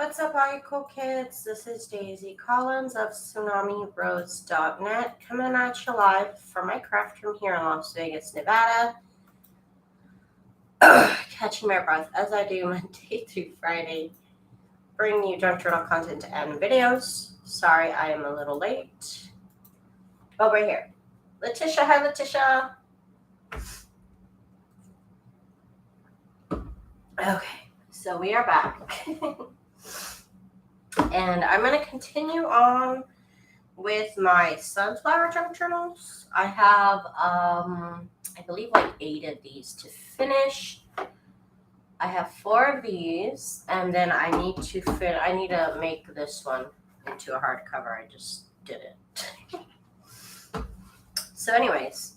What's up, all you cool kids? This is Daisy Collins of TsunamiRose.net coming at you live from my craft room here in Las Vegas, Nevada. Catching my breath as I do Monday through Friday, bringing you junk journal content and videos. Sorry, I am a little late, but we're here. Letitia, hi Letitia. Okay, so we are back. And I'm going to continue on with my sunflower junk journals. I have, I believe, like 8 of these to finish. I have 4 of these, and then I need to make this one into a hardcover. I just did it. So anyways,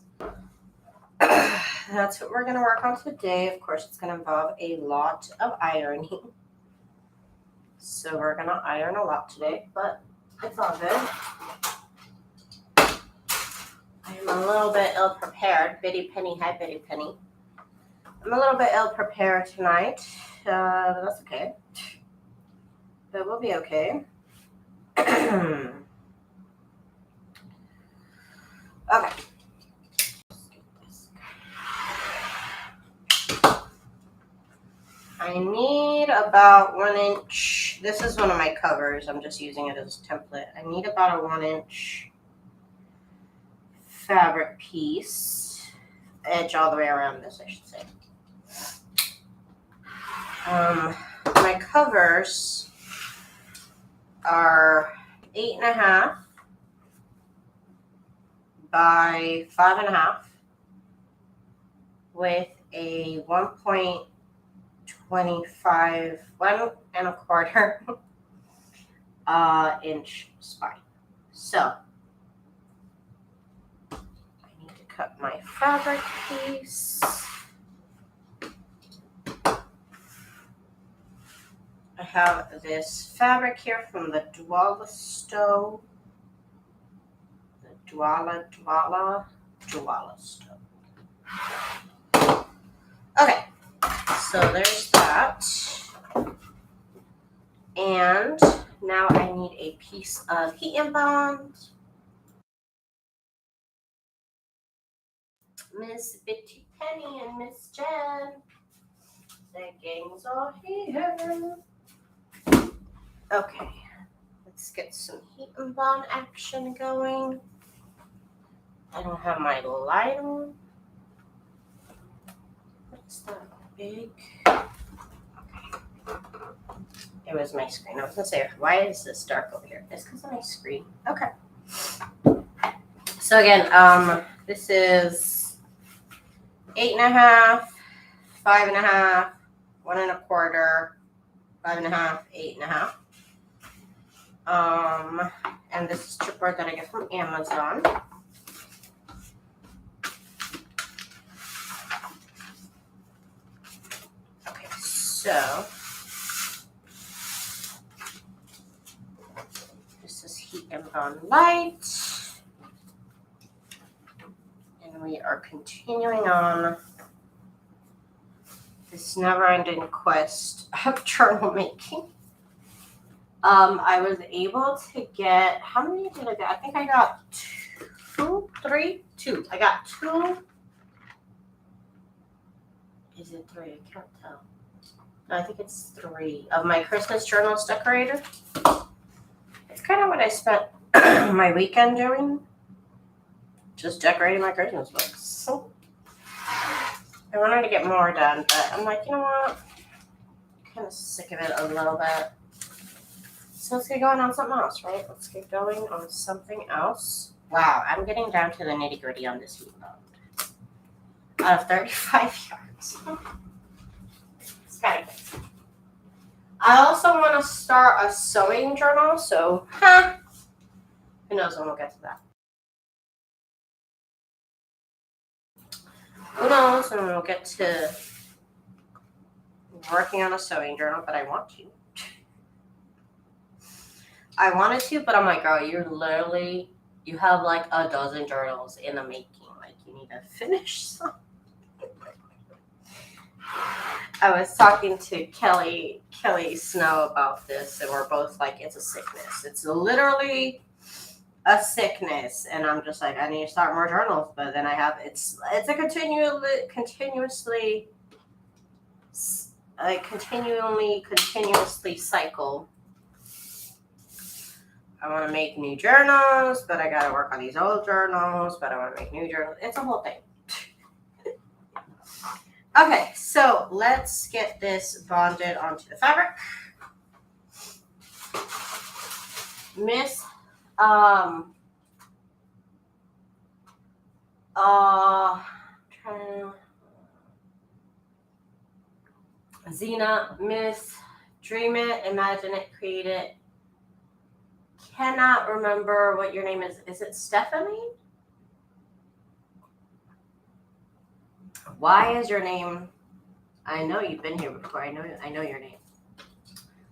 that's what we're going to work on today. Of course, it's going to involve a lot of ironing. So we're going to iron a lot today, but it's all good. I'm a little bit ill-prepared. Biddy Penny, hi Biddy Penny. I'm a little bit ill-prepared tonight, but that's okay. But we'll be okay. Okay. I need about 1 inch. This is one of my covers. I'm just using it as a template. I need about a 1 inch fabric piece. Edge all the way around this, I should say. My covers are 8.5 by 5.5 with a 1.25, 1.25 inch spine. So I need to cut my fabric piece. I have this fabric here from the Dwala Stove. The Dwala Stove. Okay, so there's that. And now I need a piece of heat and bond. Miss Bitty Penny and Miss Jen. The gangs are here. Okay, let's get some heat and bond action going. I don't have my light on. What's that big? Okay. It was my screen. I was gonna say, why is this dark over here? It's because of my screen. Okay. So again, this is 8.5, 5.5, 1.25, 5.5, 8.5. And this is chipboard that I get from Amazon. Okay, so this is Heat and Bond Light. And we are continuing on this never-ending quest of journal making. I was able to get, how many did I get? I think I got 2. I got 2. Is it 3? I can't tell. No, I think it's 3 of my Christmas journals decorator. It's kind of what I spent my weekend doing. Just decorating my Christmas books. So I wanted to get more done, but I'm like, you know what? I'm kind of sick of it a little bit. So let's get going on something else, right? Let's get going on something else. Wow, I'm getting down to the nitty-gritty on this heat bond. Out of 35 yards. It's kind of good. I also want to start a sewing journal, so who knows when we'll get to that. Who knows when we'll get to working on a sewing journal, but I want to. I wanted to, but I'm like, girl, you have like a dozen journals in the making. Like, you need to finish some. I was talking to Kelly Snow about this, and we're both like, it's a sickness. It's literally a sickness, and I'm just like, I need to start more journals. But then I have it's a continuously cycle. I want to make new journals, but I got to work on these old journals. But I want to make new journals. It's a whole thing. Okay, so let's get this bonded onto the fabric. Miss Zena, Miss Dream It, Imagine It, Create It. Cannot remember what your name is. Is it Stephanie? Why is your name? I know you've been here before. I know your name.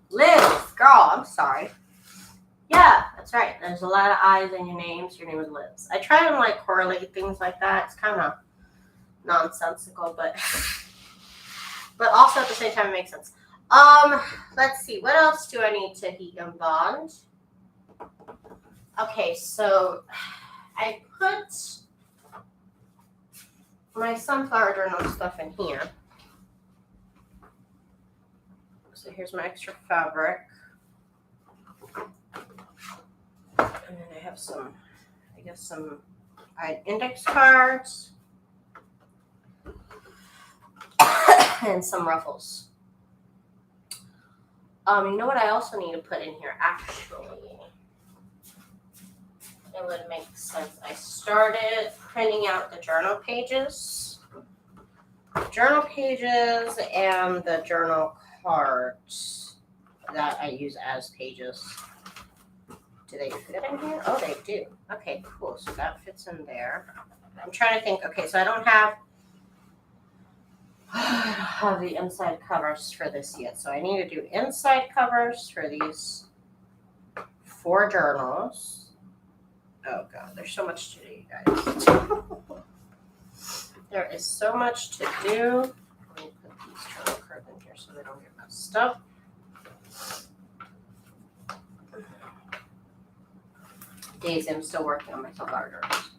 Liz, girl, I'm sorry. Yeah, that's right. There's a lot of I's in your names. Your name is Liz. I try to like correlate things like that. It's kind of nonsensical, but also at the same time it makes sense. Let's see. What else do I need to heat and bond? Okay, so I put my sunflower journal stuff in here. So here's my extra fabric. And then I have some index cards and some ruffles. You know what I also need to put in here, actually? It would make sense. I started printing out the journal pages and the journal cards that I use as pages. Do they fit in here? Oh, they do. Okay, cool. So that fits in there. I'm trying to think. Okay, so I don't have the inside covers for this yet. So I need to do inside covers for these 4 journals. Oh God, there's so much to do, you guys. There is so much to do. Let me put these journal cards in here so they don't get messed up. Daisy, I'm still working on my sunflower journals.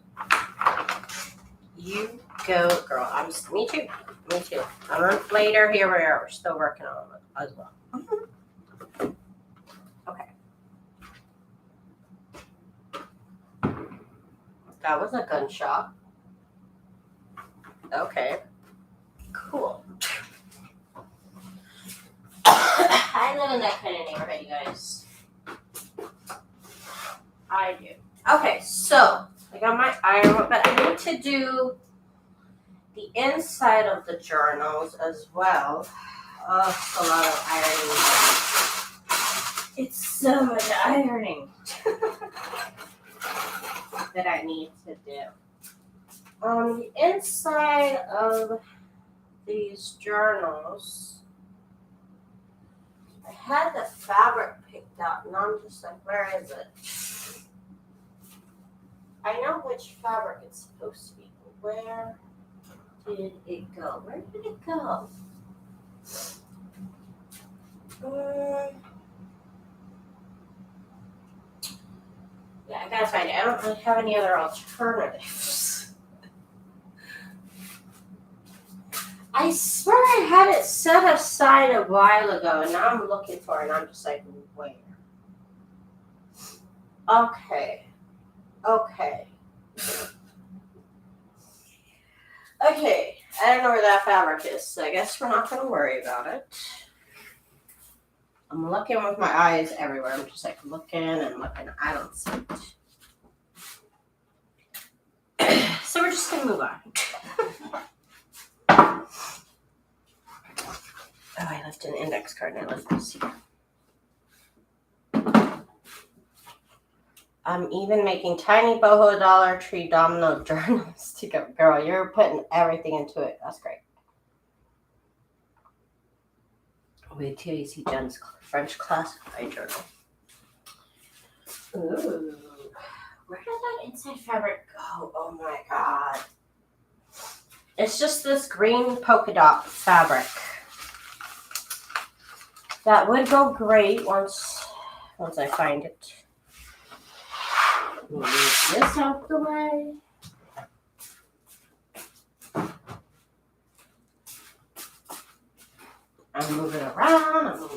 You go, girl. Me too. A month later, here we are. We're still working on it as well. Okay. That was a gunshot. Okay. Cool. I live in that kind of neighborhood, you guys. I do. Okay, so I got my iron, but I need to do the inside of the journals as well. Oh, it's a lot of ironing. It's so much ironing that I need to do. On the inside of these journals, I had the fabric picked out, and I'm just like, where is it? I know which fabric it's supposed to be. Where did it go? Where did it go? Yeah, I gotta find it. I don't really have any other alternatives. I swear I had it set aside a while ago, and now I'm looking for it, and I'm just like, where? Okay. Okay, I don't know where that fabric is, so I guess we're not going to worry about it. I'm looking with my eyes everywhere. I'm just like looking and looking. I don't see it. So we're just going to move on. Oh, I left an index card and I left this here. I'm even making tiny boho Dollar Tree domino journals to go. Girl, you're putting everything into it. That's great. Wait till you see Jen's French classified journal. Ooh. Where did that inside fabric go? Oh my God. It's just this green polka dot fabric. That would go great once I find it. Move this out the way. I'm moving around.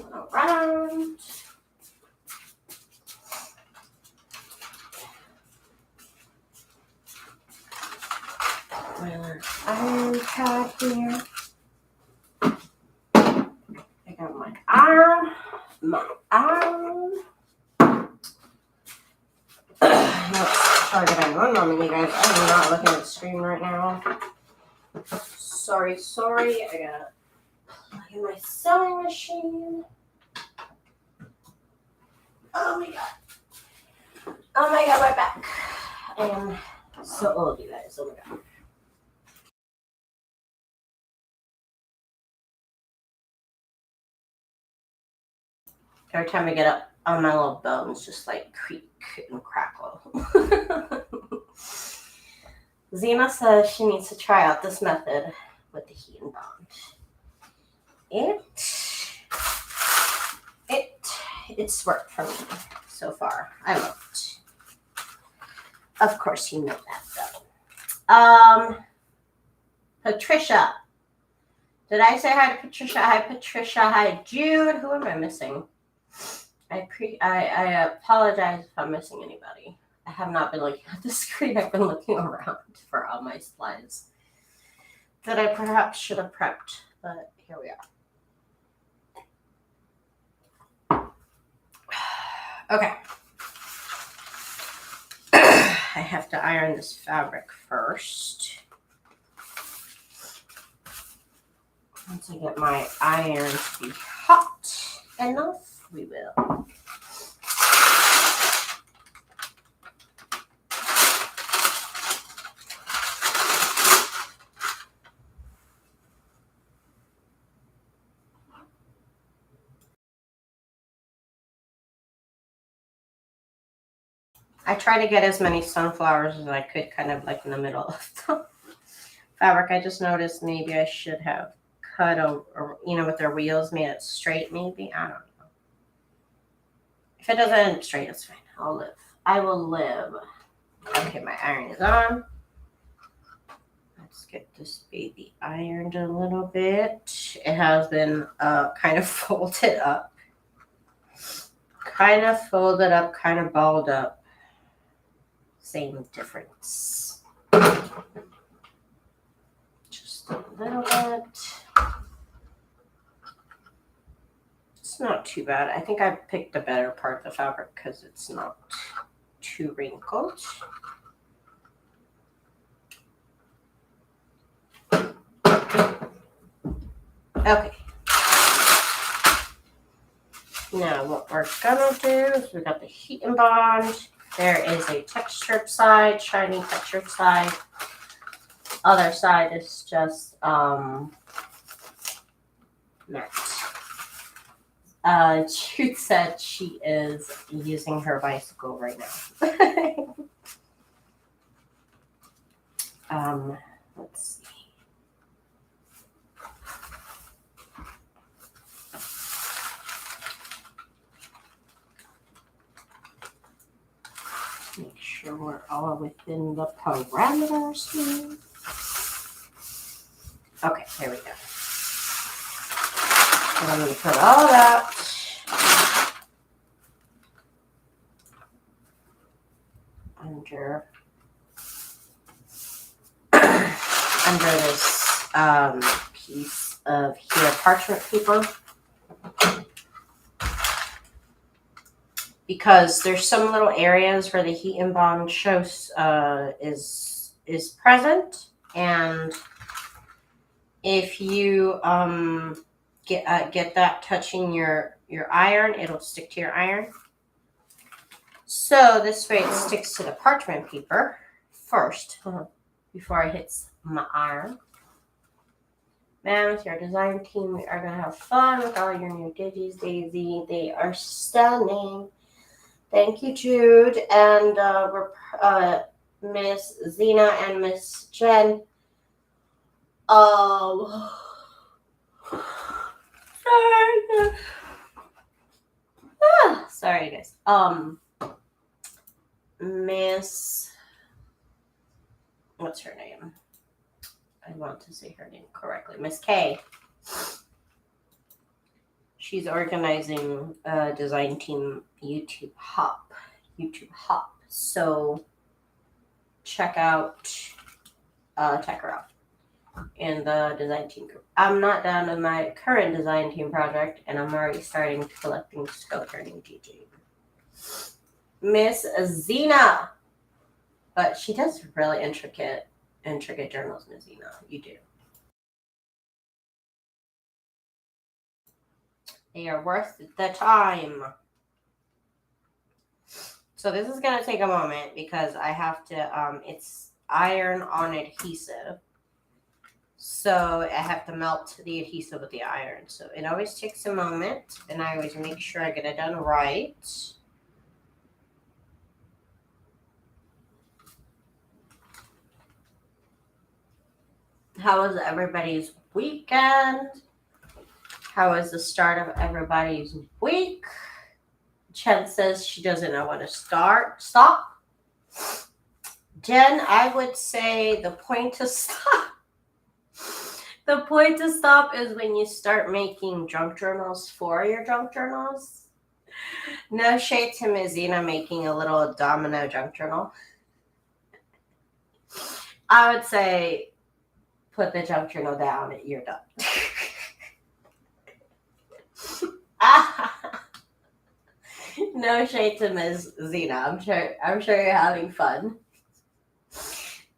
My iron pad here. I got my iron. Sorry that I'm one you guys. I'm not looking at the screen right now. Sorry. I gotta plug in my sewing machine. Oh my god, my back. I am so old, you guys. Oh my god. Every time I get up on my little bones, just like creak and crackle. Zena says she needs to try out this method with the heat and bond. It's worked for me so far. I love it. Of course, you know that though. Patricia. Did I say hi to Patricia? Hi, Patricia. Hi, Jude. Who am I missing? I apologize if I'm missing anybody. I have not been looking at the screen. I've been looking around for all my slides that I perhaps should have prepped, but here we are. Okay. I have to iron this fabric first. Once I get my iron to be hot enough, we will. I try to get as many sunflowers as I could, kind of like in the middle of the fabric. I just noticed maybe I should have cut with their wheels, made it straight maybe. I don't know. If it doesn't end straight, it's fine. I'll live. I will live. Okay, my iron is on. Let's get this baby ironed a little bit. It has been kind of folded up. Kind of folded up, kind of balled up. Same difference. Just a little bit. It's not too bad. I think I picked the better part of the fabric because it's not too wrinkled. Okay. Now what we're gonna do is we got the heat and bond. There is a textured side, shiny textured side. Other side is just matte. Jude said she is using her bicycle right now. Let's see. Make sure we're all within the parameters here. Okay, here we go. And I'm going to put all that under this piece of here parchment paper, because there's some little areas where the heat and bond shows is present, and if you get that touching your iron, it'll stick to your iron. So this way it sticks to the parchment paper first before it hits my iron. Man, with your design team, we are gonna have fun with all your new digis, Daisy. They are stunning. Thank you, Jude, and we're Miss Zena and Miss Jen. Sorry, guys. Miss, what's her name? I want to say her name correctly. Miss K. She's organizing a design team YouTube Hop. So check her out in the design team group. I'm not done with my current design team project, and I'm already starting collecting scope turning DG. Miss Zena, but she does really intricate journals, Miss Zena. You do. They are worth the time. So this is gonna take a moment because I have to. It's iron on adhesive. So I have to melt the adhesive with the iron. So it always takes a moment, and I always make sure I get it done right. How was everybody's weekend? How was the start of everybody's week? Chen says she doesn't know when to stop. Jen, I would say the point to stop. The point to stop is when you start making junk journals for your junk journals. No shade to Ms. Zena making a little domino junk journal. I would say put the junk journal down and you're done. No shade to Ms. Zena. I'm sure you're having fun.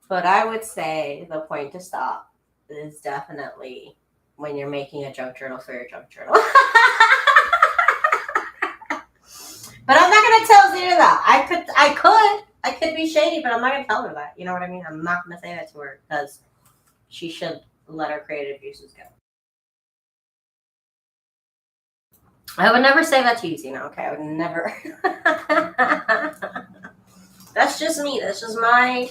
But I would say the point to stop is definitely when you're making a junk journal for your junk journal. But I'm not gonna tell Zena that. I could be shady, but I'm not gonna tell her that. You know what I mean? I'm not gonna say that to her because she should let her creative juices go. I would never say that to you, Zena. Okay, I would never. That's just me. That's just my,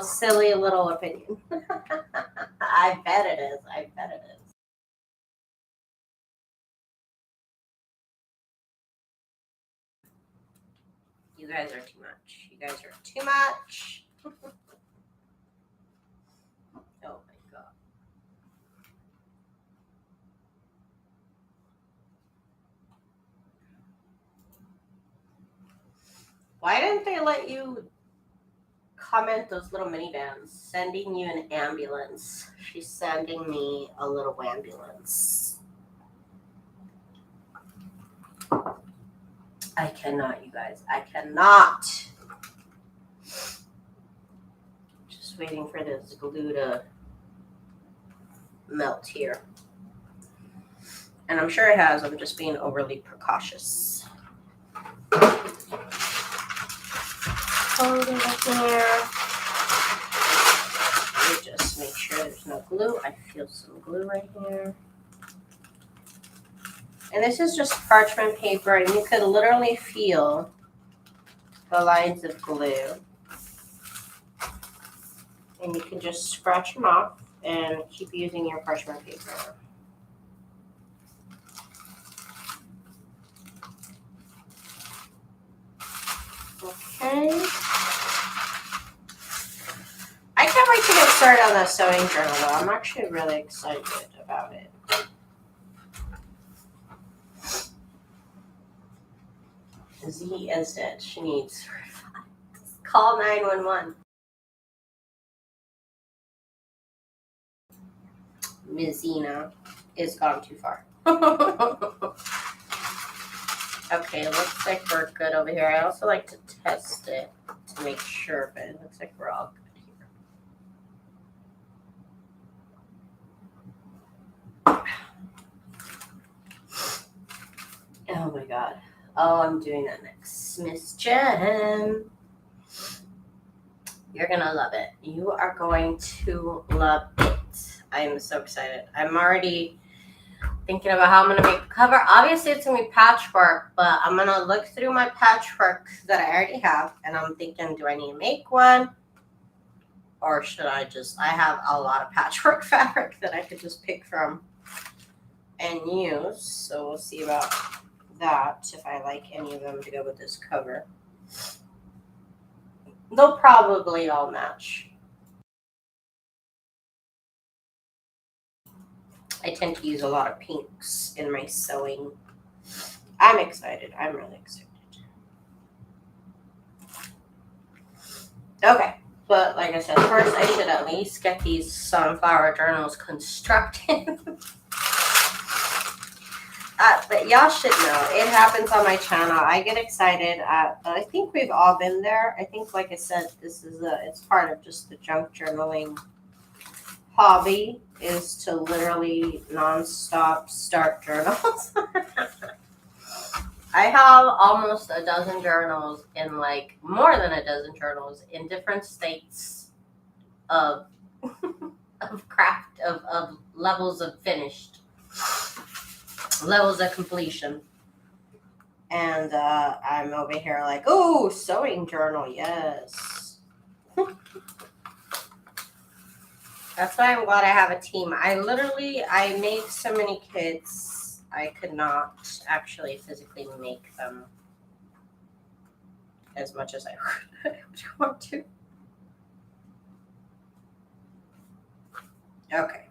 silly little opinion. I bet it is. You guys are too much. Oh my god. Why didn't they let you comment those little minivans? Sending you an ambulance. She's sending me a little ambulance. I cannot, you guys. I cannot. Just waiting for this glue to melt here. And I'm sure it has. I'm just being overly precautious. Hold it up there. Let me just make sure there's no glue. I feel some glue right here. And this is just parchment paper, and you could literally feel the lines of glue. And you can just scratch them off and keep using your parchment paper. Okay. I can't wait to get started on that sewing journal, though. I'm actually really excited about it. Z is dead. She needs call 911. Ms. Zena is gone too far. Okay, looks like we're good over here. I also like to test it to make sure, but it looks like we're all good here. Oh my god. Oh, I'm doing that next. Miss Jen. You're gonna love it. You are going to love it. I'm so excited. I'm already thinking about how I'm going to make the cover. Obviously, it's going to be patchwork, but I'm going to look through my patchwork that I already have, and I'm thinking, do I need to make one? Or should I have a lot of patchwork fabric that I could just pick from and use. So we'll see about that if I like any of them to go with this cover. They'll probably all match. I tend to use a lot of pinks in my sewing. I'm excited. I'm really excited. Okay, but like I said, first I should at least get these sunflower journals constructed. But y'all should know, it happens on my channel. I get excited. I think we've all been there. I think, like I said, it's part of just the junk journaling hobby, is to literally nonstop start journals. I have almost a dozen journals in, like, more than a dozen journals in different states of of craft, of levels of finished, levels of completion. And I'm over here like, oh, sewing journal, yes. That's why I'm glad I have a team. I made so many kits, I could not actually physically make them as much as I would want to. Okay.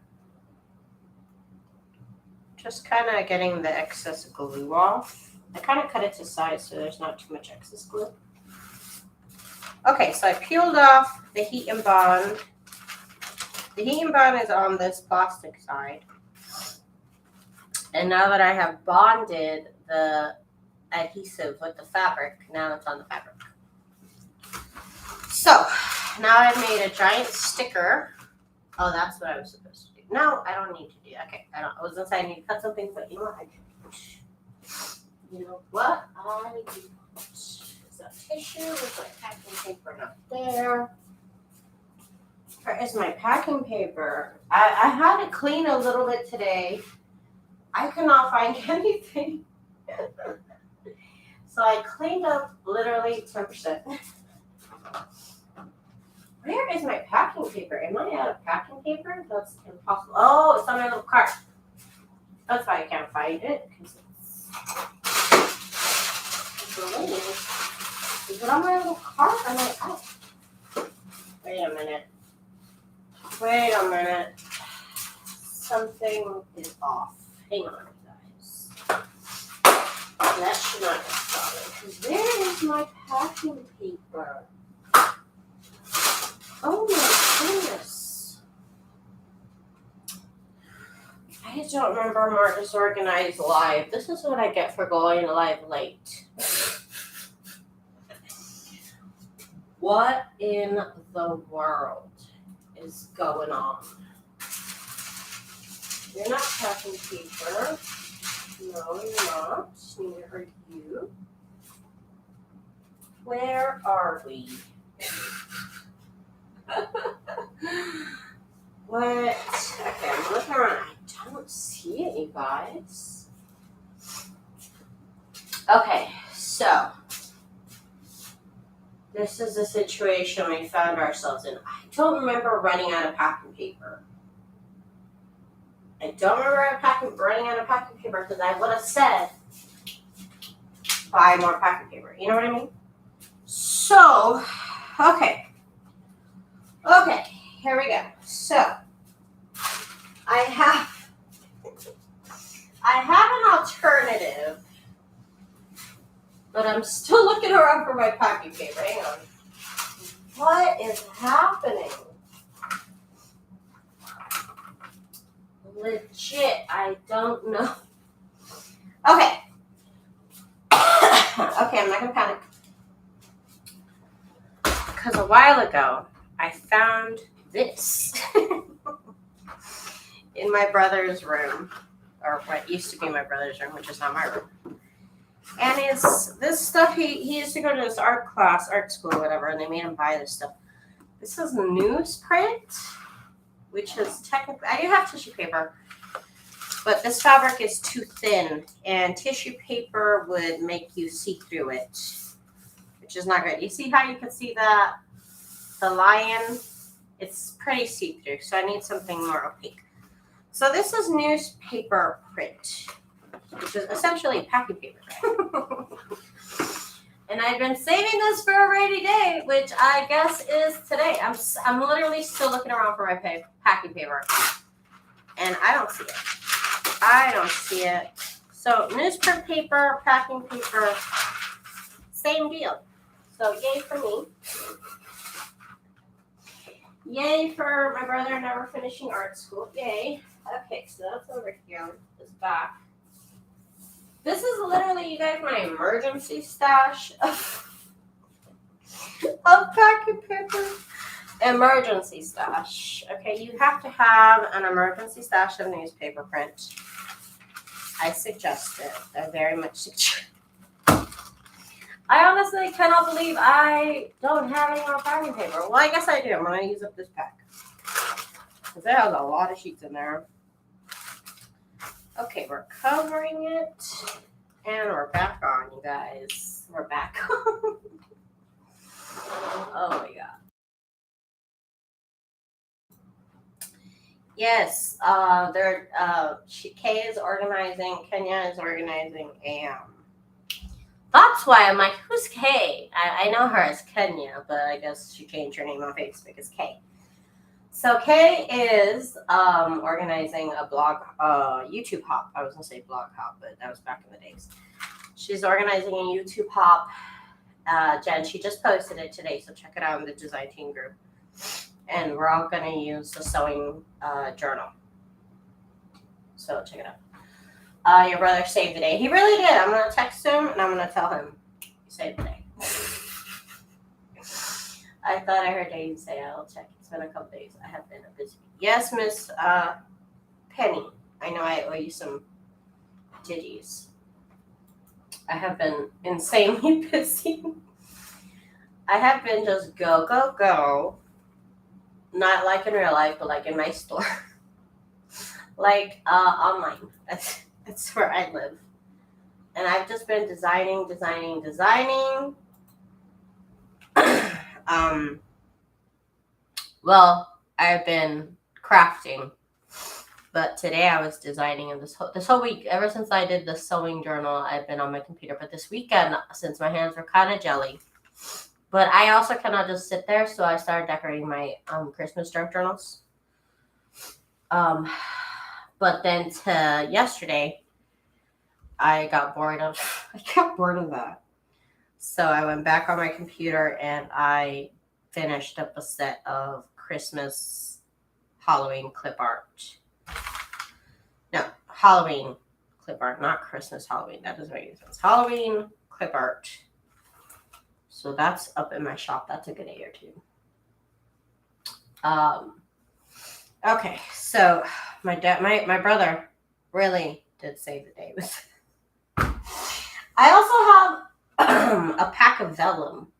Just kind of getting the excess glue off. I kind of cut it to size so there's not too much excess glue. Okay, so I peeled off the heat and bond. The heat and bond is on this plastic side. And now that I have bonded the adhesive with the fabric, now it's on the fabric. So now I've made a giant sticker. Oh, that's what I was supposed to do. No, I don't need to do that. Okay, I was gonna say I need to cut something, but you know what? I do. Is that tissue? Is my packing paper not there? Where is my packing paper? I had to clean a little bit today. I could not find anything. So I cleaned up literally 10%. Where is my packing paper? Am I out of packing paper? That's impossible. Oh, it's on my little cart. That's why I can't find it. Is it on my little cart? I'm like, oh. Wait a minute. Something is off. Hang on, guys. That should not be solid. Where is my packing paper? Oh my goodness. I don't remember more disorganized live. This is what I get for going live late. What in the world is going on? You're not packing paper. No, you're not. Neither are you. Where are we? What? Okay, I'm looking around. I don't see it, you guys. Okay, so this is the situation we found ourselves in. I don't remember running out of packing paper. I don't remember running out of packing paper because I would have said buy more packing paper. You know what I mean? So, okay, here we go. So, I have an alternative, but I'm still looking around for my packing paper. Hang on. What is happening? Legit, I don't know. Okay. Okay, I'm not gonna panic. Because a while ago, I found this in my brother's room, or what used to be my brother's room, which is not my room. And it's this stuff, he used to go to this art school, whatever, and they made him buy this stuff. This is newsprint, which is technically, I do have tissue paper, but this fabric is too thin, and tissue paper would make you see through it, which is not good. You see how you can see the lion? It's pretty see-through, so I need something more opaque. So this is newspaper print. which is essentially packing paper. And I've been saving this for a rainy day, which I guess is today. I'm literally still looking around for my packing paper, and I don't see it. I don't see it. So newsprint paper, packing paper, same deal. So yay for me. Yay for my brother never finishing art school. Yay. Okay, so that's over here. This back. This is literally, you guys, my emergency stash of packing paper. Emergency stash. Okay, you have to have an emergency stash of newspaper print. I suggest it. I very much suggest it. I honestly cannot believe I don't have any more packing paper. Well, I guess I do. I'm going to use up this pack. Because there has a lot of sheets in there. Okay, we're covering it. And we're back on, you guys. We're back on. Oh, my God. Yes, Kay is organizing, Kenya is organizing that's why I'm like, who's Kay? I know her as Kenya, but I guess she changed her name on Facebook as Kay. So Kay is organizing a blog, YouTube hop. I was going to say blog hop, but that was back in the days. She's organizing a YouTube hop. Jen, she just posted it today, so check it out in the design team group. And we're all going to use the sewing journal. So check it out. Your brother saved the day. He really did. I'm going to text him and I'm going to tell him he saved the day. I thought I heard Dave say I'll check. It's been a couple days. I have been a busy. Yes, Miss Penny. I know I owe you some ditties. I have been insanely busy. I have been just go, go, go. Not like in real life, but like in my store. Like online. That's where I live. And I've just been designing. Well, I've been crafting. But today I was designing, and this whole week, ever since I did the sewing journal, I've been on my computer. But this weekend, since my hands were kind of jelly, but I also cannot just sit there, so I started decorating my Christmas junk journals. But then to yesterday, I got bored of that. So I went back on my computer and I finished up a set of Christmas Halloween clip art. No, Halloween clip art, not Christmas Halloween. That doesn't make any sense. Halloween clip art. So that's up in my shop. That took a day or two. Okay, so my brother really did save the day. I also have a pack of vellum,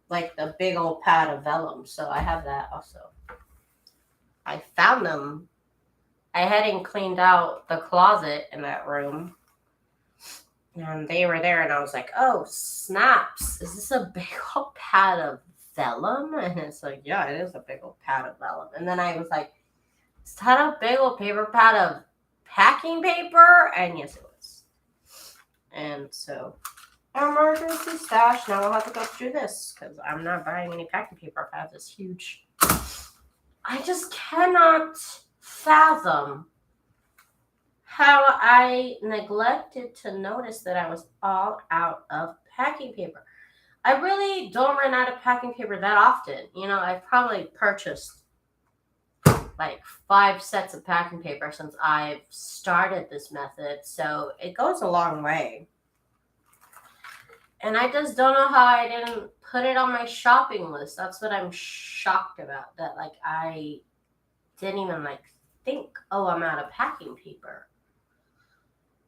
like the big old pad of vellum. So I have that also. I found them. I hadn't cleaned out the closet in that room, and they were there, and I was like, oh, snaps. Is this a big old pad of vellum? And it's like, yeah, it is a big old pad of vellum. And then I was like, is that a big old paper pad of packing paper? And yes, it was. And so, emergency stash. Now we'll have to go through this because I'm not buying any packing paper. I have this huge. I just cannot fathom how I neglected to notice that I was all out of packing paper. I really don't run out of packing paper that often. You know, I've probably purchased like 5 sets of packing paper since I've started this method. So it goes a long way. And I just don't know how I didn't put it on my shopping list. That's what I'm shocked about. That like I didn't even like think, oh, I'm out of packing paper.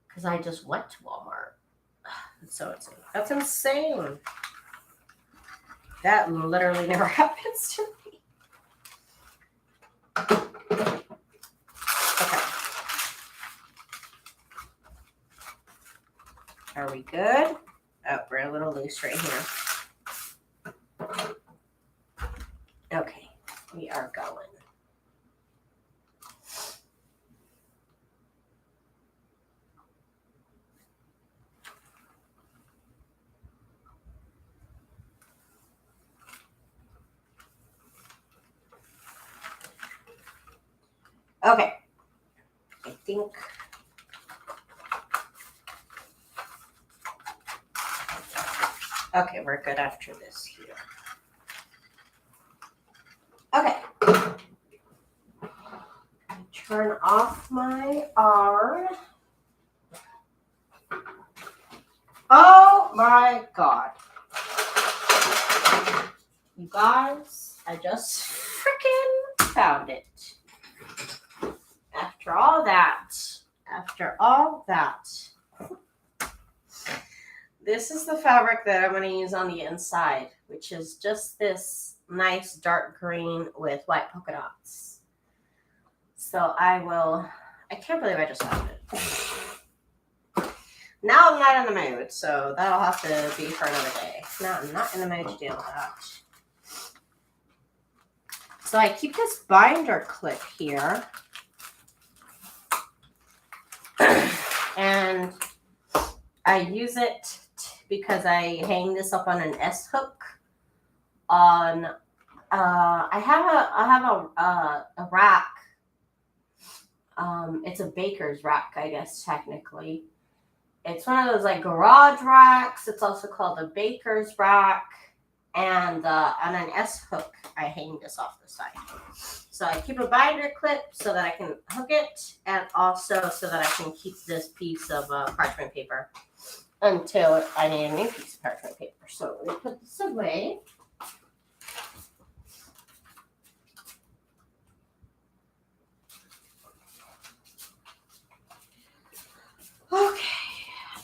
Because I just went to Walmart. That's so insane. That's insane. That literally never happens to me. Okay. Are we good? Oh, we're a little loose right here. Okay, we are going. Okay. I think. Okay, we're good after this here. Okay. Turn off my arm. Oh my God. You guys, I just freaking found it. After all that, this is the fabric that I'm going to use on the inside, which is just this nice dark green with white polka dots. So I can't believe I just found it. Now I'm not in the mood, so that'll have to be for another day. Now I'm not in the mood to deal with that. So I keep this binder clip here. And I use it because I hang this up on an S hook. On I have a rack. It's a baker's rack, I guess technically. It's one of those like garage racks. It's also called a baker's rack. And on an S hook, I hang this off the side. So I keep a binder clip so that I can hook it, and also so that I can keep this piece of parchment paper until I need a new piece of parchment paper. So we put this away. Okay.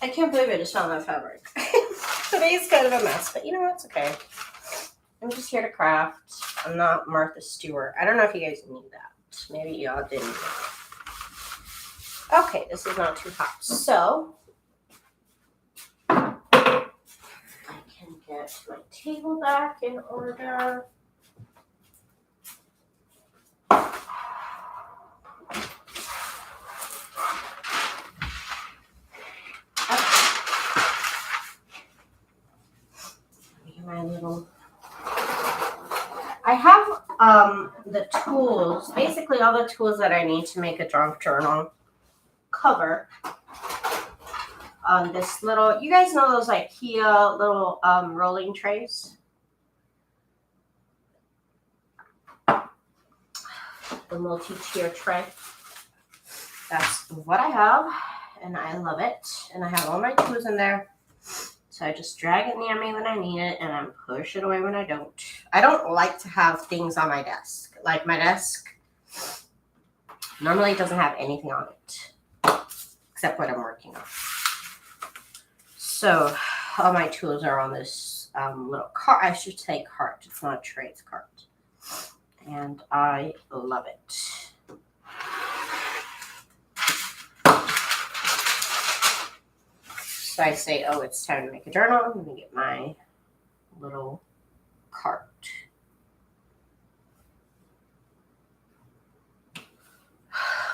I can't believe I just found that fabric. Today's kind of a mess, but you know what? It's okay. I'm just here to craft. I'm not Martha Stewart. I don't know if you guys knew that. Maybe y'all didn't. Okay, this is not too hot. So, I can get my table back in order. My little, I have the tools, basically all the tools that I need to make a junk journal cover on this little, you guys know those IKEA little rolling trays? The multi-tier tray. That's what I have, and I love it. And I have all my tools in there. So I just drag it near me when I need it, and I push it away when I don't. I don't like to have things on my desk. Like my desk normally doesn't have anything on it, except what I'm working on. So all my tools are on this little cart. I should say cart. It's not a tray, it's a cart. And I love it. So I say, oh, it's time to make a journal. Let me get my little cart.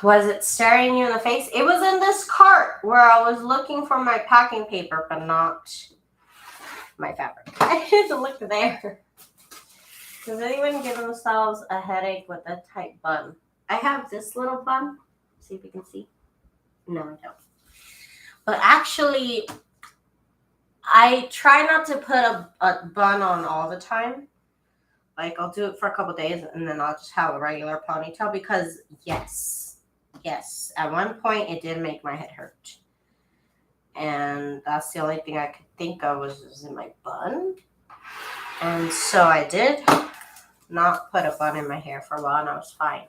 Was it staring you in the face? It was in this cart where I was looking for my packing paper, but not my fabric. I had to look there. Does anyone give themselves a headache with a tight bun? I have this little bun. See if you can see. No, I don't. But actually, I try not to put a bun on all the time. Like, I'll do it for a couple days, and then I'll just have a regular ponytail because, yes, at one point, it did make my head hurt. And that's the only thing I could think of was in my bun. And so I did not put a bun in my hair for a while, and I was fine.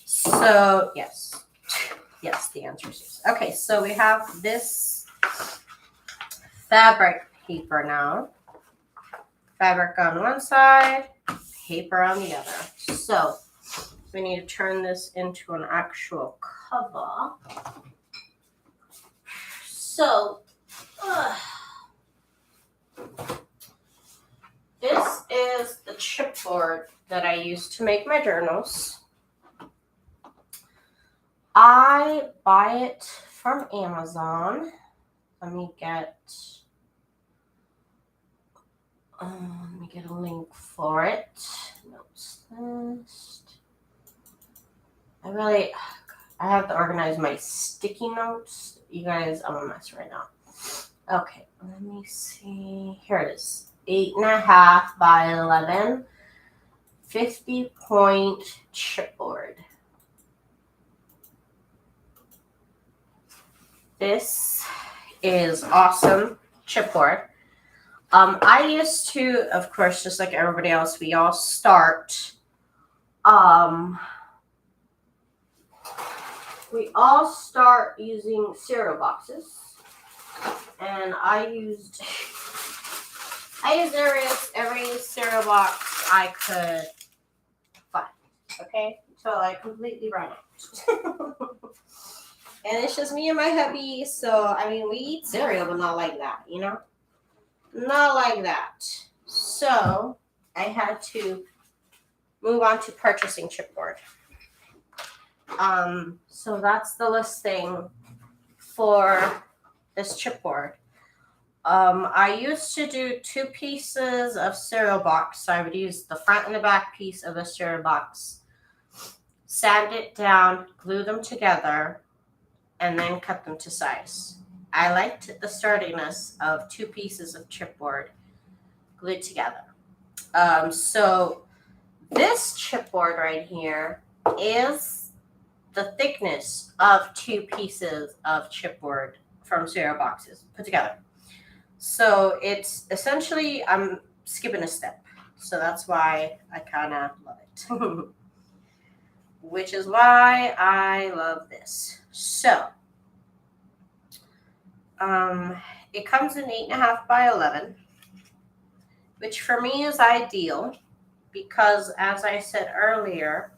So, yes, the answer is yes. Okay, so we have this fabric paper now. Fabric on one side, paper on the other. So we need to turn this into an actual cover. So this is the chipboard that I use to make my journals. I buy it from Amazon. Let me get a link for it. Notes list. I have to organize my sticky notes. You guys, I'm a mess right now. Okay, let me see. Here it is. 8.5 by 11, 50-point chipboard. This is awesome chipboard. I used to, of course, just like everybody else, we all start. We all start using cereal boxes, and I used every cereal box I could find. Okay, until I completely ran out. And it's just me and my hubby, so I mean, we eat cereal, but not like that, you know? Not like that. So I had to move on to purchasing chipboard. So that's the listing for this chipboard. I used to do 2 pieces of cereal box. So I would use the front and the back piece of the cereal box, sand it down, glue them together, and then cut them to size. I liked the sturdiness of 2 pieces of chipboard glued together. So this chipboard right here is the thickness of 2 pieces of chipboard from cereal boxes put together. So it's essentially, I'm skipping a step. So that's why I kind of love it. Which is why I love this. So it comes in 8.5 by 11, which for me is ideal because, as I said earlier,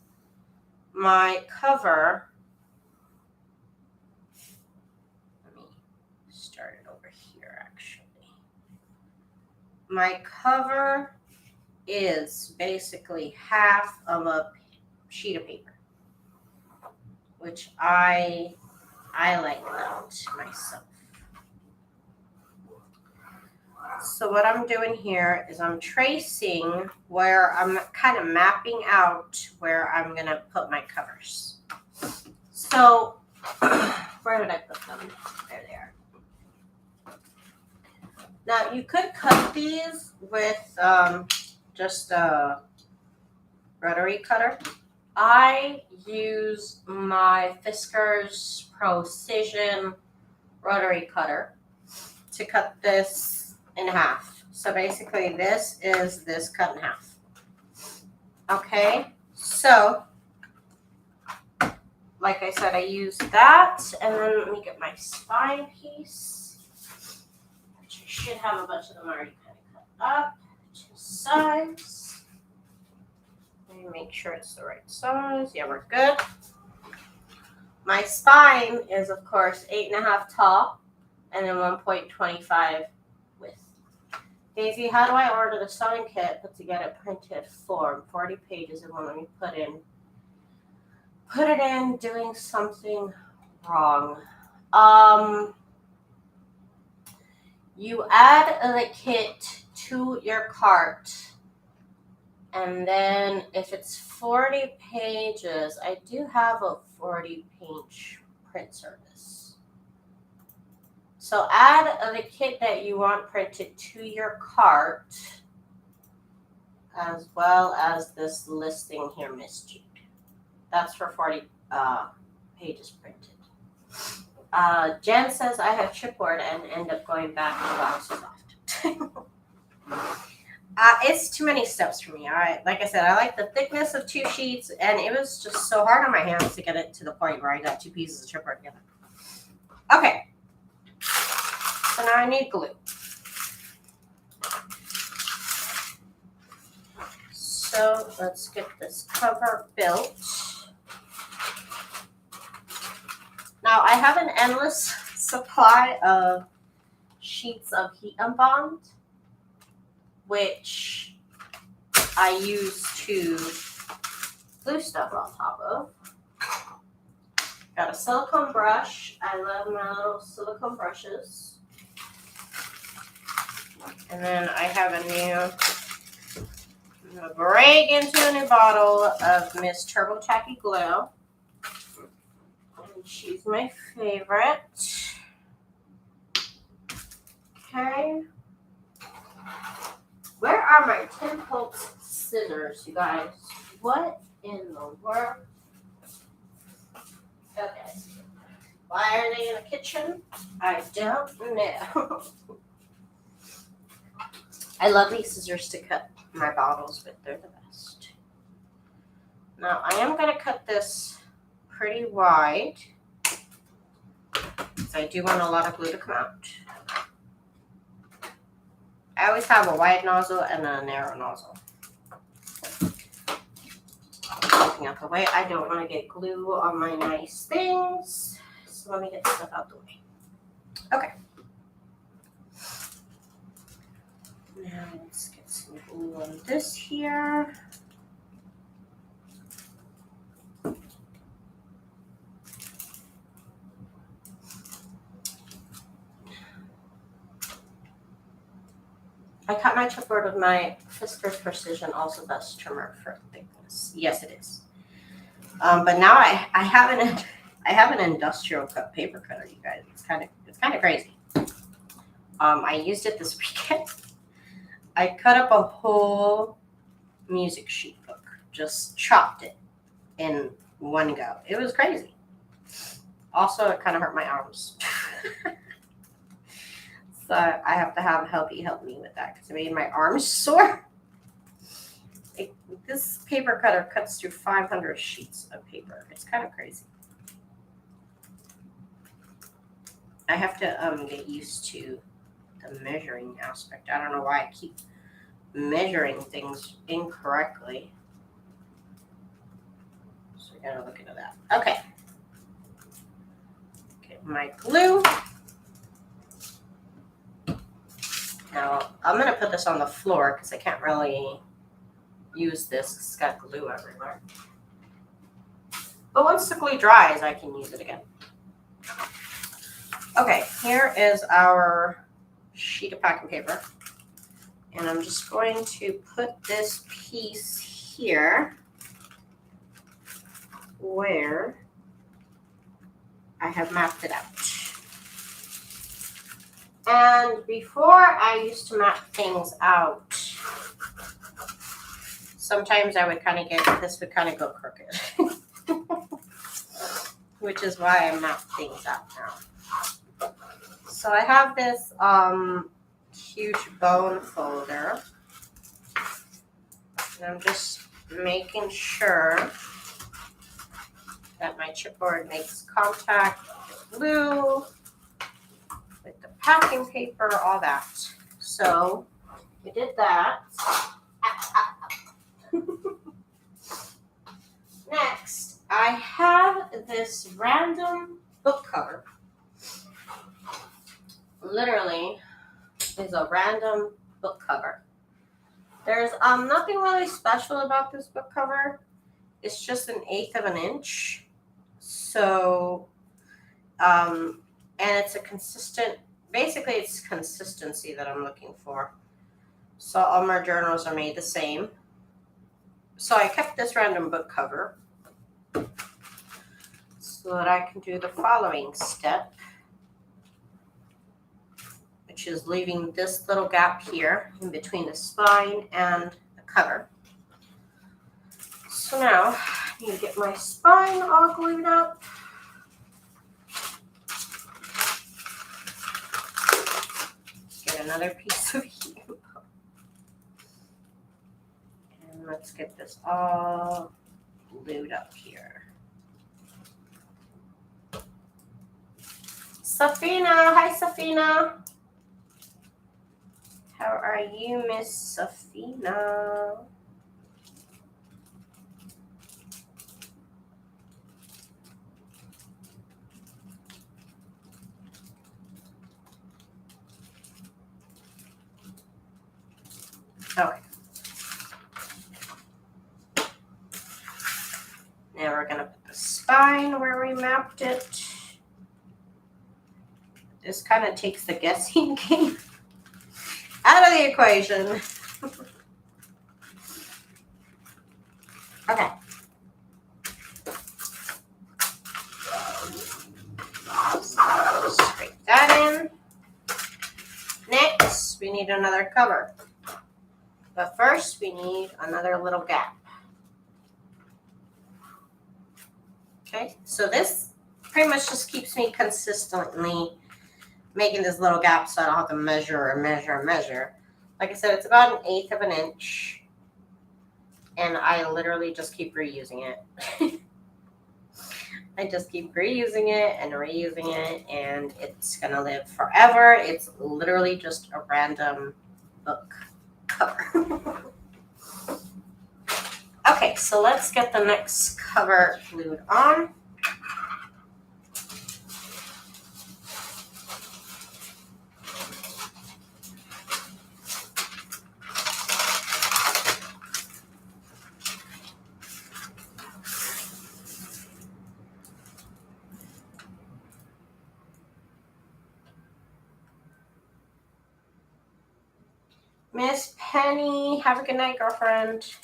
my cover, let me start it over here actually. My cover is basically half of a sheet of paper, which I like that myself. So what I'm doing here is I'm tracing where I'm kind of mapping out where I'm going to put my covers. So where did I put them? There they are. Now you could cut these with just a rotary cutter. I use my Fiskars Precision rotary cutter to cut this in half. So basically this is this cut in half. Okay, so like I said, I use that, and then let me get my spine piece, which I should have a bunch of them already kind of cut up to size. Let me make sure it's the right size. Yeah, we're good. My spine is, of course, 8.5 tall and then 1.25 width. Daisy, how do I order the sewing kit but to get it printed form? 40 pages and won't let me put it in doing something wrong. You add the kit to your cart, and then if it's 40 pages, I do have a 40-page print service. So add the kit that you want printed to your cart, as well as this listing here, Miss Jude. That's for 40 pages printed. Jen says I have chipboard and end up going back to boxes often. It's too many steps for me. All right, like I said, I like the thickness of 2 sheets, and it was just so hard on my hands to get it to the point where I got 2 pieces of chipboard together. Okay, so now I need glue. So let's get this cover built. Now I have an endless supply of sheets of heat unbond, which I use to glue stuff on top of. Got a silicone brush. I love my little silicone brushes. And then I have I'm gonna break into a new bottle of Miss Turbo Tacky Glue. She's my favorite. Okay. Where are my 10 pulse scissors, you guys? What in the world? Okay. Why are they in the kitchen? I don't know. I love these scissors to cut my bottles with. They're the best. Now, I am going to cut this pretty wide, because I do want a lot of glue to come out. I always have a wide nozzle and a narrow nozzle. Looking out the way, I don't want to get glue on my nice things. So let me get this stuff out the way. Okay. Now let's get some glue on this here. I cut my chipboard with my Fiskars Precision Also Best trimmer for thickness. Yes, it is. But now I have an industrial cut paper cutter, you guys. It's kind of crazy. I used it this weekend. I cut up a whole music sheet book. Just chopped it in one go. It was crazy. Also, it kind of hurt my arms. So I have to have Helpy help me with that because it made my arms sore. This paper cutter cuts through 500 sheets of paper. It's kind of crazy. I have to get used to the measuring aspect. I don't know why I keep measuring things incorrectly. So I gotta look into that. Okay. Get my glue. Now, I'm going to put this on the floor because I can't really use this. It's got glue everywhere. But once the glue dries, I can use it again. Okay, here is our sheet of packing paper. And I'm just going to put this piece here where I have mapped it out. And before I used to map things out, sometimes I would kind of this would kind of go crooked. Which is why I map things out now. So I have this huge bone folder. And I'm just making sure that my chipboard makes contact with the glue, with the packing paper, all that. So we did that. Next, I have this random book cover. Literally is a random book cover. There's nothing really special about this book cover. It's just 1/8 of an inch. So, and it's a consistent, basically it's consistency that I'm looking for. So all my journals are made the same. So I kept this random book cover so that I can do the following step, which is leaving this little gap here in between the spine and the cover. So now I need to get my spine all glued up. Get another piece of heat. And let's get this all glued up here. Safina, hi Safina. How are you, Miss Safina? Okay. Now we're going to put the spine where we mapped it. This kind of takes the guessing game out of the equation. Okay. that in. Next, we need another cover. But first, we need another little gap. Okay, so this pretty much just keeps me consistently making this little gap so I don't have to measure and measure and measure. Like I said, it's about 1/8 of an inch. And I literally just keep reusing it. I just keep reusing it and reusing it, and it's going to live forever. It's literally just a random book cover. Okay, so let's get the next cover glued on. Miss Penny, have a good night, girlfriend.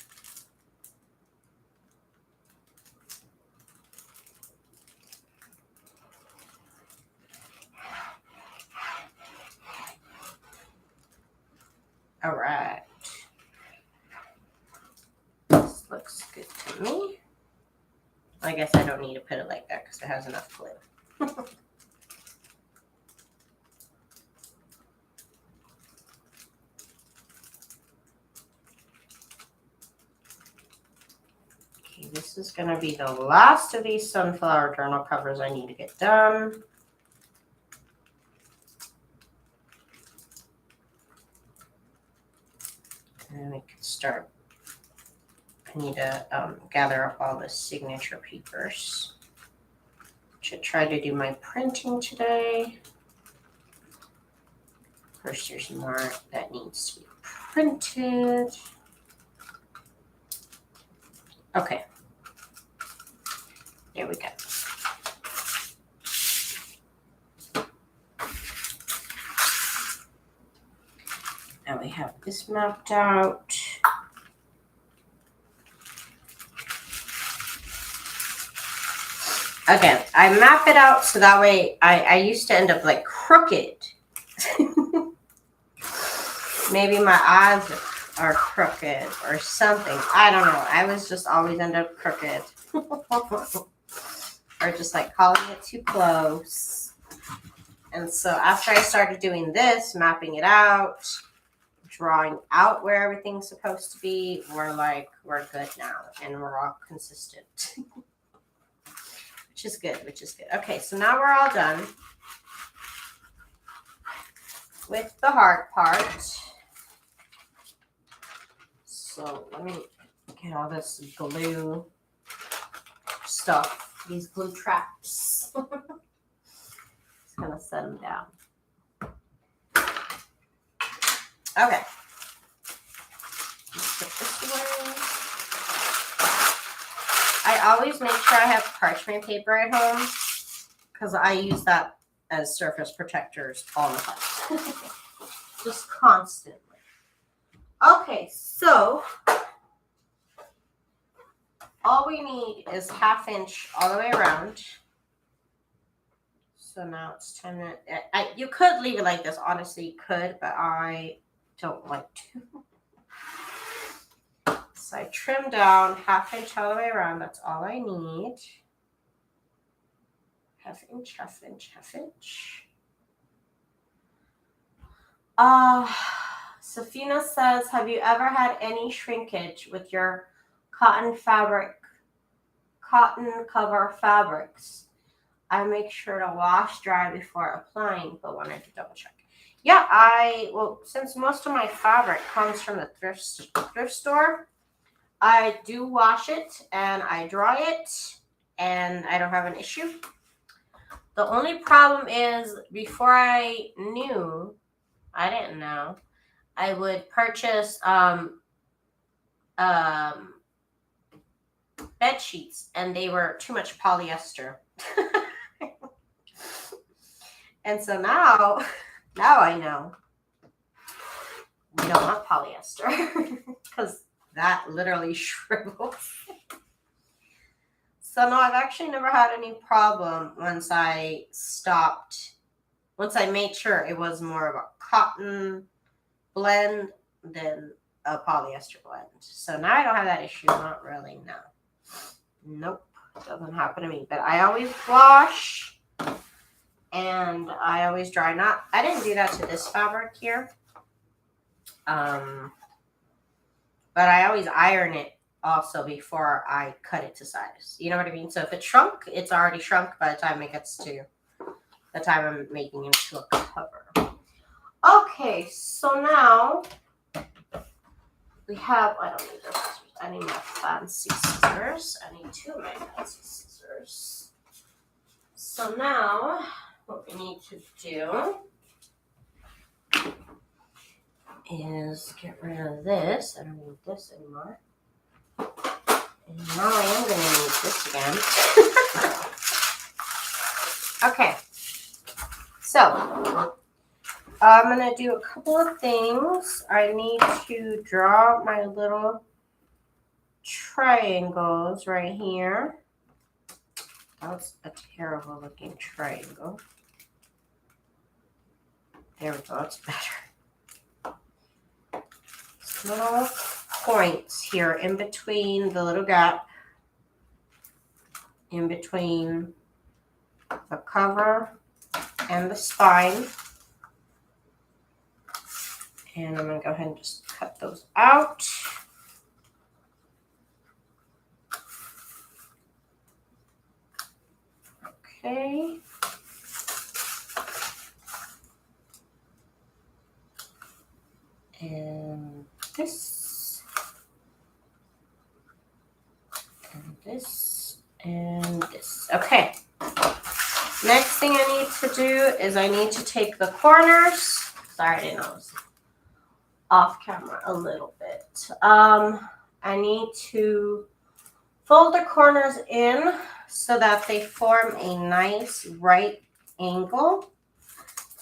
All right. This looks good to me. I guess I don't need to put it like that because it has enough glue. Okay, this is going to be the last of these sunflower journal covers I need to get done. And we can start. I need to gather up all the signature papers. Should try to do my printing today. First, there's more that needs to be printed. Okay. There we go. Now we have this mapped out. Again, I map it out so that way I used to end up like crooked. Maybe my eyes are crooked or something. I don't know. I was just always end up crooked. Or just like calling it too close. And so after I started doing this, mapping it out, drawing out where everything's supposed to be, we're good now and we're all consistent. Which is good. Okay, so now we're all done with the hard part. So let me get all this glue stuff, these glue traps. Just gonna set them down. Okay. Let's put this away. I always make sure I have parchment paper at home because I use that as surface protectors all the time. Just constantly. Okay, so all we need is 1/2 inch all the way around. So now it's 10 minutes. You could leave it like this, honestly, you could, but I don't like to. So I trim down 1/2 inch all the way around. That's all I need. 1/2 inch, 1/2 inch, 1/2 inch. Safina says, have you ever had any shrinkage with your cotton cover fabrics? I make sure to wash dry before applying, but wanted to double check. Yeah, since most of my fabric comes from the thrift store, I do wash it and I dry it and I don't have an issue. The only problem is before I didn't know, I would purchase bed sheets and they were too much polyester. And so now I know we don't want polyester because that literally shrivels. So no, I've actually never had any problem once I stopped once I made sure it was more of a cotton blend than a polyester blend. So now I don't have that issue. Not really, no. Nope, doesn't happen to me. But I always wash and I always dry. I didn't do that to this fabric here. But I always iron it also before I cut it to size. You know what I mean? So if it's shrunk, it's already shrunk by the time it gets to the time I'm making it into a cover. Okay, so now we have, I don't need those scissors. I need my fancy scissors. I need two of my fancy scissors. So now what we need to do is get rid of this. I don't need this anymore. And now I am going to need this again. Okay. So I'm going to do a couple of things. I need to draw my little triangles right here. That's a terrible looking triangle. There we go, it's better. Little points here in between the little gap, in between the cover and the spine. And I'm going to go ahead and just cut those out. Okay. And this. And this. And this. Okay. Next thing I need to do is I need to take the corners. Sorry, I didn't know it was off camera a little bit. I need to fold the corners in so that they form a nice right angle.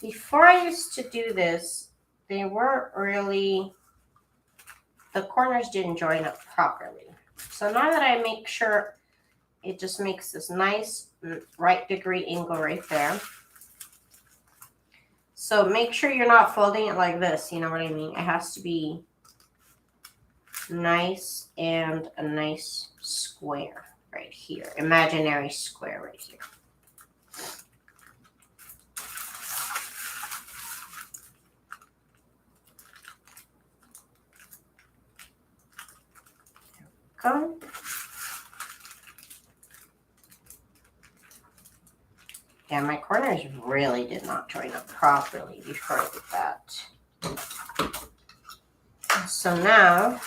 Before I used to do this, they weren't really, the corners didn't join up properly. So now that I make sure, it just makes this nice right degree angle right there. So make sure you're not folding it like this, you know what I mean? It has to be nice and a nice square right here, imaginary square right here. There we go. Yeah, my corners really did not join up properly before I did that. So now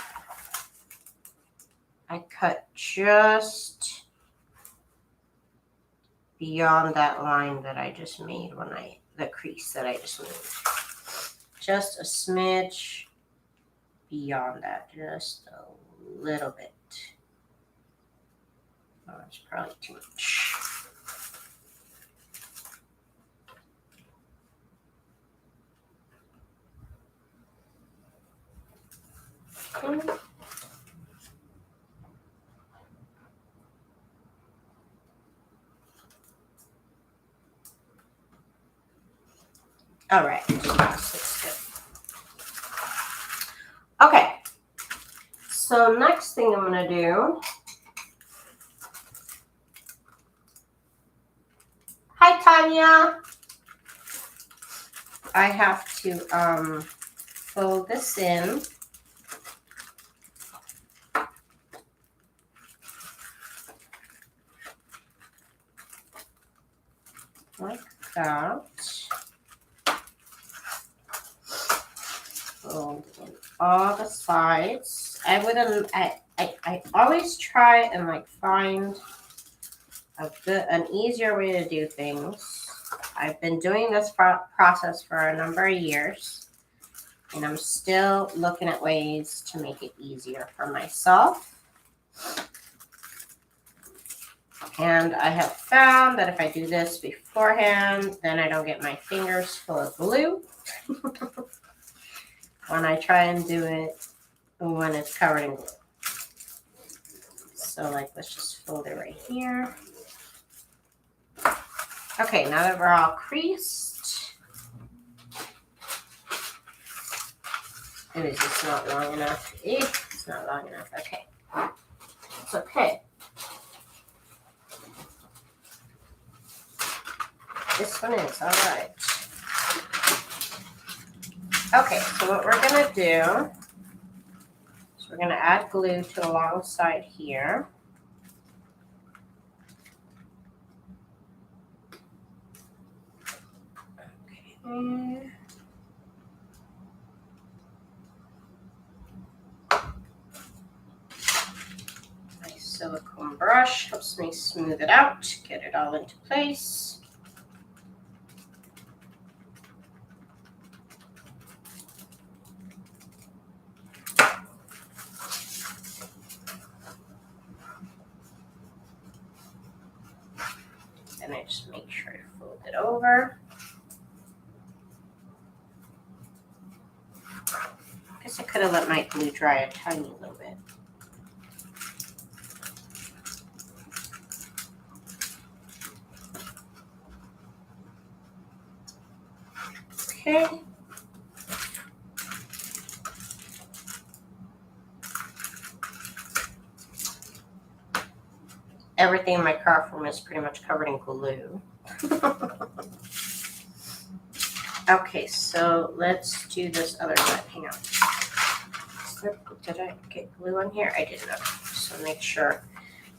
I cut just beyond that line that I just made the crease that I just made. Just a smidge beyond that, just a little bit. Oh, that's probably too much. Okay. All right, that's good. Okay, so next thing I'm gonna do. Hi, Tanya. I have to fold this in. Like that. Fold in all the sides. I always try and like find an easier way to do things. I've been doing this process for a number of years, and I'm still looking at ways to make it easier for myself. And I have found that if I do this beforehand, then I don't get my fingers full of glue when I try and do it when it's covered in glue. So like, let's just fold it right here. Okay, now that we're all creased, It is just not long enough. It's not long enough. Okay. It's okay. This one is all right. Okay, so what we're going to do is we're going to add glue to the long side here. Okay. My silicone brush helps me smooth it out, get it all into place. And I just make sure to fold it over. I guess I could have let my glue dry a tiny little bit. Okay. Everything in my craft room is pretty much covered in glue. Okay, so let's do this other side. Hang on. Did I get glue on here? I did not. So make sure.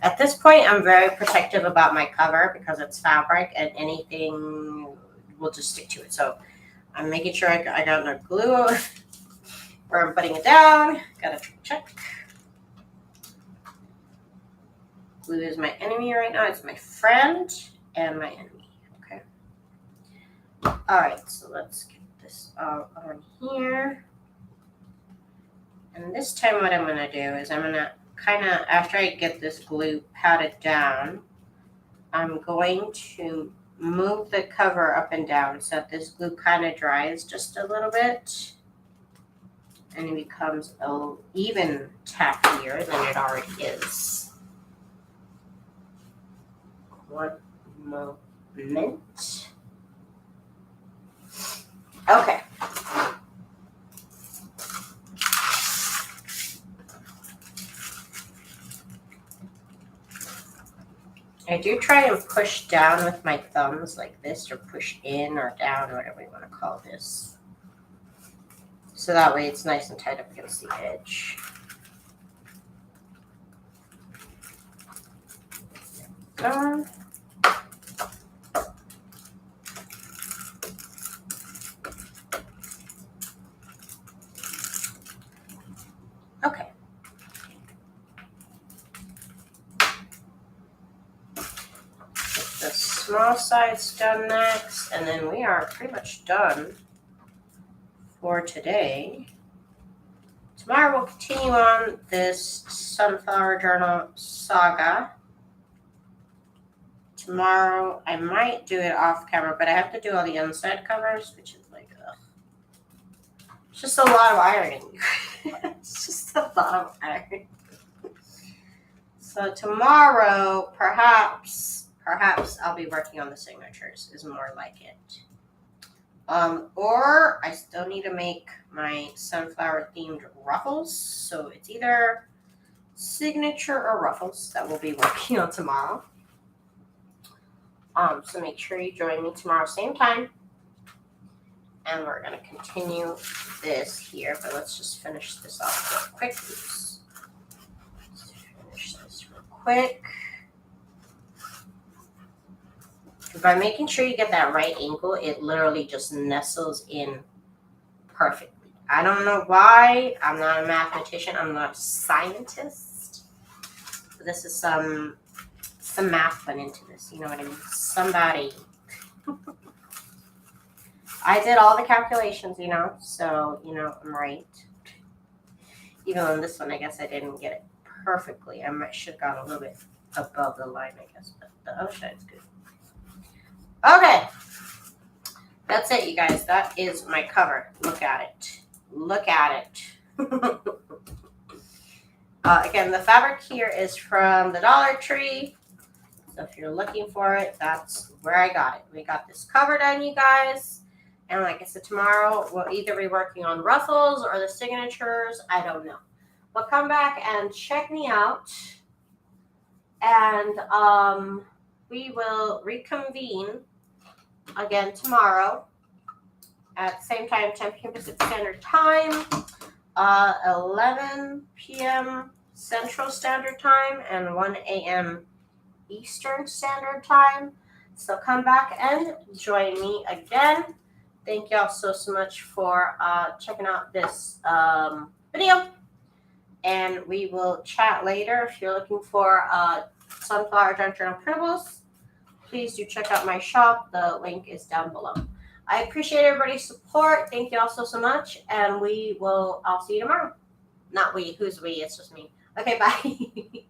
At this point, I'm very protective about my cover because it's fabric and anything will just stick to it. So I'm making sure I got enough glue where I'm putting it down. Gotta check. Glue is my enemy right now. It's my friend and my enemy. Okay. All right, so let's get this all on here. And this time what I'm going to do is I'm going to kind of, after I get this glue patted down, I'm going to move the cover up and down so that this glue kind of dries just a little bit. And it becomes even tackier than it already is. One moment. Okay. I do try and push down with my thumbs like this, or push in or down, whatever you want to call this. So that way it's nice and tight up against the edge. Okay. The small side's done next, and then we are pretty much done for today. Tomorrow we'll continue on this Sunflower Journal saga. Tomorrow I might do it off camera, but I have to do all the inside covers, which is like, ugh. It's just a lot of ironing. It's just a lot of ironing. So tomorrow, perhaps I'll be working on the signatures, is more like it. Or I still need to make my sunflower themed ruffles. So it's either signature or ruffles that we'll be working on tomorrow. So make sure you join me tomorrow, same time. And we're going to continue this here, but let's just finish this off real quick. Let's finish this real quick. By making sure you get that right angle, it literally just nestles in perfectly. I don't know why. I'm not a mathematician. I'm not a scientist. This is some math went into this. You know what I mean? Somebody. I did all the calculations, you know, so, you know, I'm right. Even on this one, I guess I didn't get it perfectly. I should have gone a little bit above the line, I guess, but the other side's good. Okay. That's it, you guys. That is my cover. Look at it. Look at it. Again, the fabric here is from the Dollar Tree. So if you're looking for it, that's where I got it. We got this cover done, you guys. And like I said, tomorrow we'll either be working on ruffles or the signatures. I don't know. But come back and check me out. And we will reconvene again tomorrow at the same time, 10 p.m. Pacific Standard Time, 11 p.m. Central Standard Time, and 1 a.m. Eastern Standard Time. So come back and join me again. Thank y'all so much for checking out this video. And we will chat later. If you're looking for sunflower junk journal printables, please do check out my shop. The link is down below. I appreciate everybody's support. Thank you all so much. And I'll see you tomorrow. Not we, who's we? It's just me. Okay, bye.